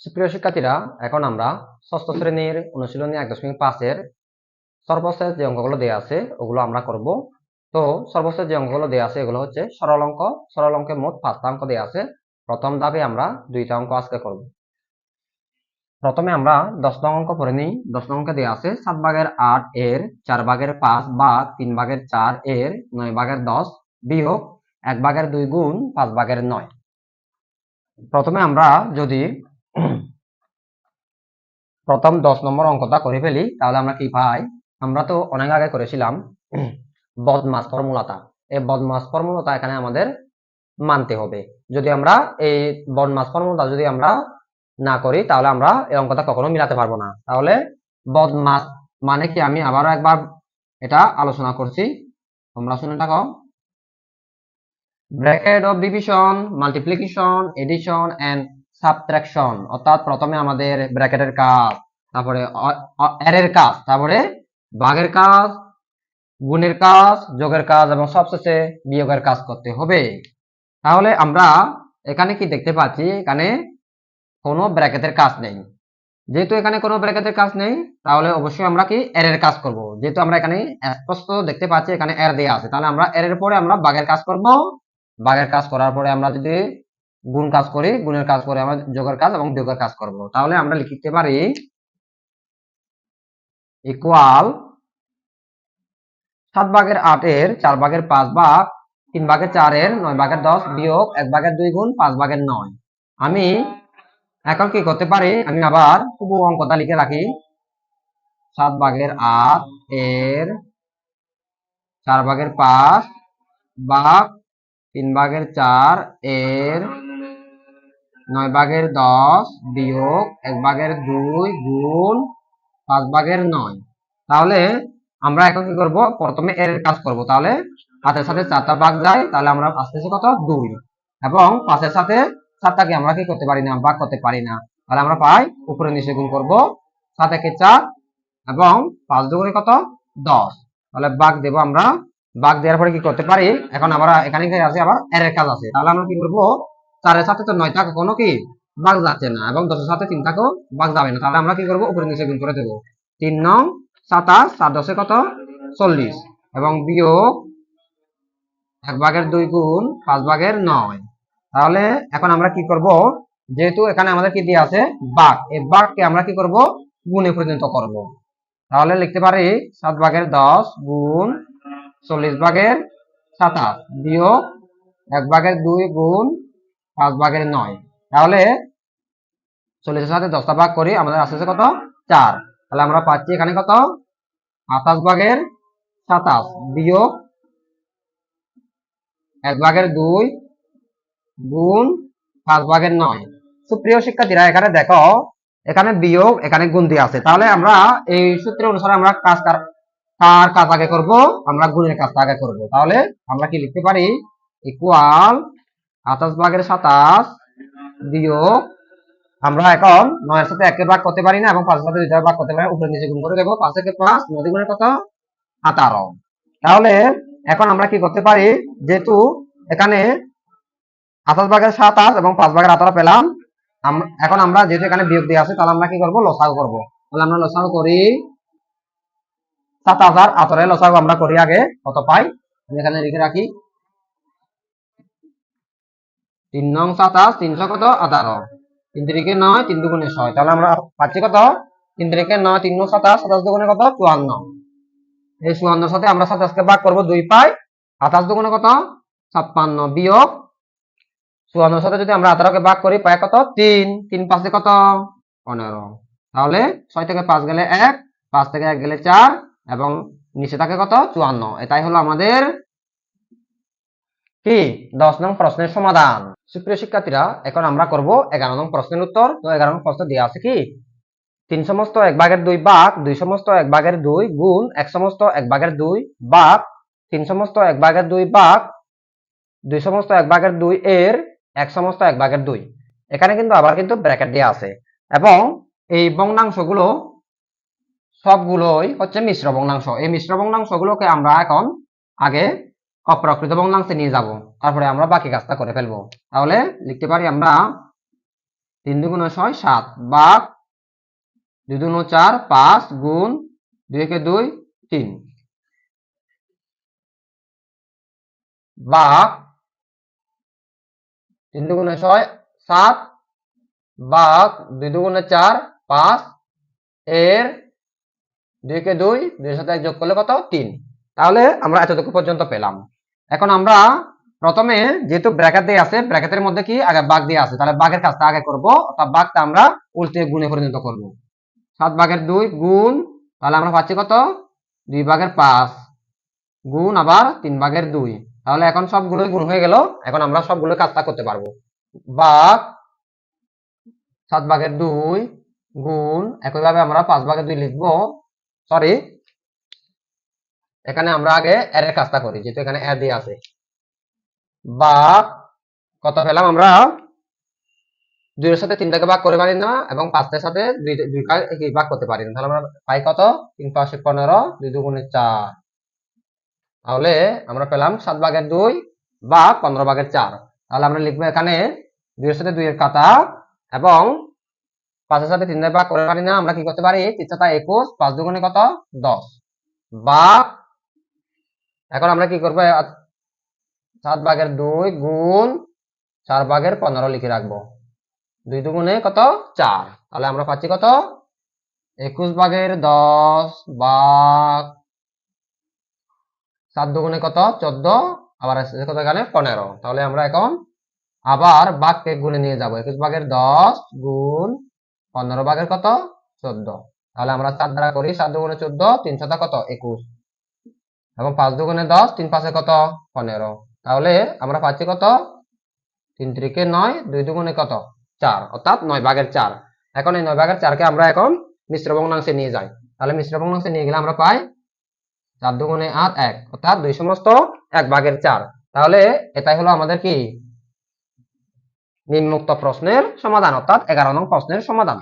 সুপ্রিয় শিক্ষার্থীরা, এখন আমরা ষষ্ঠ শ্রেণীর অনুশীলনী 1.5 এর সর্বশেষ যে অঙ্কগুলো দেওয়া আছে ওগুলো আমরা করব। তো সর্বশেষ যে অঙ্কগুলো দেওয়া আছে এগুলো হচ্ছে সরল অঙ্ক। সরল অঙ্কে মোট 5টা অঙ্ক দেওয়া আছে। প্রথম ধাপে আমরা 2টা অঙ্ক আজকে করব। প্রথমে আমরা 10 নং অঙ্ক পড়ে নিই। 10 নং অঙ্কে দেওয়া আছে 7/8 এর 4/5 বা 3/4 এর 9/10 বিয়োগ 1/2 গুণ 5/9। প্রথমে আমরা যদি প্রথম 10 নম্বর অঙ্কটা করে ফেলি তাহলে আমরা কি পাই? আমরা তো অনেক আগে করেছিলাম বদমাস ফর্মুলাটা। এই বদমাস ফর্মুলাটা এখানে আমাদের মানতে হবে। যদি আমরা এই বদমাস ফর্মুলাটা যদি আমরা না করি তাহলে আমরা এই অঙ্কটা কখনো মিলাতে পারবো না। তাহলে বদমাস মানে কি আমি আবারও একবার এটা আলোচনা করছি, তোমরা শুনে থাকো। Bracket of division, multiplication, addition and subtraction. অর্থাৎ প্রথমে আমাদের ব্র্যাকেটের কাজ, তারপরে এর কাজ, তারপরে ভাগের কাজ, গুণের কাজ, যোগের কাজ এবং সবশেষে বিয়োগের কাজ করতে হবে। তাহলে আমরা এখানে কি দেখতে পাচ্ছি? এখানে কোনো ব্র্যাকেটের কাজ নেই। যেহেতু এখানে কোনো ব্র্যাকেটের কাজ নেই তাহলে অবশ্যই আমরা কি এর কাজ করব। যেহেতু আমরা এখানে স্পষ্ট দেখতে পাচ্ছি এখানে এর দেয়া আছে, তাহলে আমরা এর পরে আমরা ভাগের কাজ করব। ভাগের কাজ করার পরে আমরা যদি গুণ কাজ করি, গুণের কাজ করে আমরা যোগের কাজ এবং বিয়োগের কাজ করব। তাহলে আমরা লিখতে পারি ইকুয়াল 7/8 এর 4/5 বা 3/4 এর 9/10 বিয়োগ 1/2 গুণ 5/9। আমি এখন কি করতে পারি? আমি আবার পুরো অঙ্কটা লিখে রাখি। 7/8 এর 4/5 বা 3/4 এর 9/10 বিয়োগ 1/2 গুণ 5/9। তাহলে আমরা এখন কি করব? প্রথমে এর কাজ করব। তাহলে 5 এর সাথে 4টা ভাগ যায়, তাহলে আমরা আসতেছে কত? 2। এবং 5 এর সাথে 7টাকে আমরা কি করতে পারি না? ভাগ করতে পারি না। তাহলে আমরা পাই উপরে নিচে গুণ করব। 7 একে 4 এবং 5 দুগুণে কত? 10। তাহলে ভাগ দেব আমরা। ভাগ দেওয়ার পরে কি করতে পারি? এখন আবার এখানে কি আছে? আবার এর কাজ আছে। তাহলে আমরা কি করব? 4 এর সাথে তো 9টা কখনো কি ভাগ যাচ্ছে না এবং 10 এর সাথে 3টাকেও ভাগ যাবে না। তাহলে আমরা কি করব? উপরে নিচে গুণ করে দেব। 3 নং 27, 7 10 কত? 40 এবং বিয়োগ 1/2 গুণ 5/9। তাহলে এখন আমরা কি করব? যেহেতু এখানে আমাদের কি দিয়ে আছে? ভাগ। এই ভাগকে আমরা কি করব? গুণে পরিণত করব। তাহলে লিখতে পারি 7/10 গুণ 40/27 বিয়োগ 1/2 গুণ 5/9। তাহলে 40 এর সাথে 10টা ভাগ করি, আমাদের আসছে কত? 4। তাহলে আমরা পাচ্ছি এখানে কত? 28/27 বিয়োগ 1/2 গুণ 5/9। সুপ্রিয় শিক্ষার্থীরা, এখানে দেখো এখানে বিয়োগ, এখানে গুণ দিয়ে আছে। তাহলে আমরা এই সূত্র অনুসারে আমরা কার কাজ আগে করব? আমরা গুণের কাজটা আগে করব। তাহলে আমরা কি লিখতে পারি? ইকুয়াল 28/27 বিয়োগ, আমরা এখন 9 এর সাথে 1 কে ভাগ করতে পারি না এবং 5 এর সাথে 2টা ভাগ করতে পারি না, উপরে নিচে গুণ করে দেব। 5 একে 5, 9 গুণে কত? 18। তাহলে এখন আমরা কি করতে পারি? যেহেতু এখানে 28/27 এবং 5/18 পেলাম, এখন আমরা যেহেতু এখানে বিয়োগ দিয়ে আছে তাহলে আমরা কি করব? লসাগু করব। তাহলে আমরা লসাগু করি। 7018 এর লসাগু আমরা করি আগে, কত পাই আমি এখানে লিখে রাখি। 3 নং 27, 300 কত? 18, 3 3 9, 3 2 6। তাহলে আমরা পাচ্ছি কত? 3 3 9, 3 9 27, 27 দুগুণে কত? 54। এই 54 এর সাথে আমরা 27 কে ভাগ করব, 2 পাই। 28 দুগুণে কত? 56 বিয়োগ 54 এর সাথে যদি আমরা 18 কে ভাগ করি পাই কত? 3। 3 5 এ কত? 15। তাহলে 6 থেকে 5 গেলে 1, 5 থেকে 1 গেলে 4 এবং নিচে থাকে কত? 54। এটাই হলো আমাদের কি 10 নং প্রশ্নের সমাধান। সুপ্রিয় শিক্ষার্থীরা, এখন আমরা করব 11 নং প্রশ্নের উত্তর। তো 11 নং প্রশ্ন দেওয়া আছে কি? 3 সমস্ত 1/2 ভাগ 2 সমস্ত 1/2 গুণ 1 সমস্ত 1/2 ভাগ 3 সমস্ত 1/2 ভাগ 2 সমস্ত 1/2 এর 1 সমস্ত 1/2। এখানে কিন্তু আবার কিন্তু ব্র্যাকেট দেওয়া আছে এবং এই ভগ্নাংশগুলো সবগুলোই হচ্ছে মিশ্র ভগ্নাংশ। এই মিশ্র ভগ্নাংশগুলোকে আমরা এখন আগে অপ্রকৃত ভগ্নাংশে নিয়ে যাব, তারপরে আমরা বাকি কাজটা করে ফেলবো। তাহলে লিখতে পারি আমরা 3 দুগুণে 6 7 ভাগ 2 দুগুণে 4 5 গুণ 2 একে 2 3 ভাগ 3 দুগুণে 6 7 ভাগ 2 দুগুণে 4 5 এর 2 কে 2 2 এর সাথে 1 যোগ করলে কত 3। তাহলে আমরা এতটুকু পর্যন্ত পেলাম। এখন আমরা প্রথমে যেহেতু ব্র্যাকেট দিয়ে আছে, ব্র্যাকেটের মধ্যে কি আগে ভাগ দিয়ে আছে, তাহলে ভাগের কাজটা আগে করব, অর্থাৎ ভাগটা আমরা উল্টে গুণে পরিণত করব। 7 ভাগের 2 গুণ, তাহলে আমরা পাচ্ছি কত 2 ভাগের 5 গুণ আবার 3 ভাগের 2। তাহলে এখন সবগুলো গুণ হয়ে গেল, এখন আমরা সবগুলো কাজটা করতে পারবো। ভাগ 7 ভাগের 2 গুণ, একইভাবে আমরা 5 ভাগের 2 লিখবো, সরি এখানে আমরা আগে এর কাজটা করি, যেহেতু এখানে এর দিয়ে আছে। ভাগ কত পেলাম আমরা 2 এর সাথে 3টাকে ভাগ করে পারি না, এবং 5 এর সাথে 2 ভাগ করতে পারি না, তাহলে আমরা পাই কত 3 5 15 2 দুগুণে 4। তাহলে আমরা পেলাম 7 ভাগের 2 বা 15 ভাগের 4। তাহলে আমরা লিখবো এখানে 2 এর সাথে 2 এর কাটা, এবং 5 এর সাথে 3 ভাগ করে পারি না, আমরা কি করতে পারি 3 7 21 5 দুগুণে কত 10 বা, এখন আমরা কি করবো 7 ভাগের 2 গুণ 4 ভাগের 15 লিখে রাখবো, 2 দুগুণে কত 4। তাহলে আমরা পাচ্ছি কত 21 ভাগের 10 ভাগ 7 দুগুণে কত 14, আবার আসছে কত এখানে 15। তাহলে আমরা এখন আবার ভাগকে গুণে নিয়ে যাব, 21 ভাগের 10 গুণ 15 ভাগের কত 14। তাহলে আমরা 4 দ্বারা করি, 7 দুগুণে 14 3 7 কত 21, এবং 5 দুগুণে 10 3 5 কত 15। তাহলে আমরা পাচ্ছি কত 3 3 9 2 দুগুণে কত 4, অর্থাৎ 9 ভাগের 4। এখন এই 9 ভাগের 4কে আমরা এখন মিশ্র ভগ্নাংশে নিয়ে যাই, তাহলে মিশ্র ভগ্নাংশে নিয়ে গেলে আমরা পাই 4 দুগুণে 8 1, অর্থাৎ 2 সমস্ত 1 ভাগের 4। তাহলে এটাই হলো আমাদের কি নিম্নোক্ত প্রশ্নের সমাধান, অর্থাৎ 11 নং প্রশ্নের সমাধান।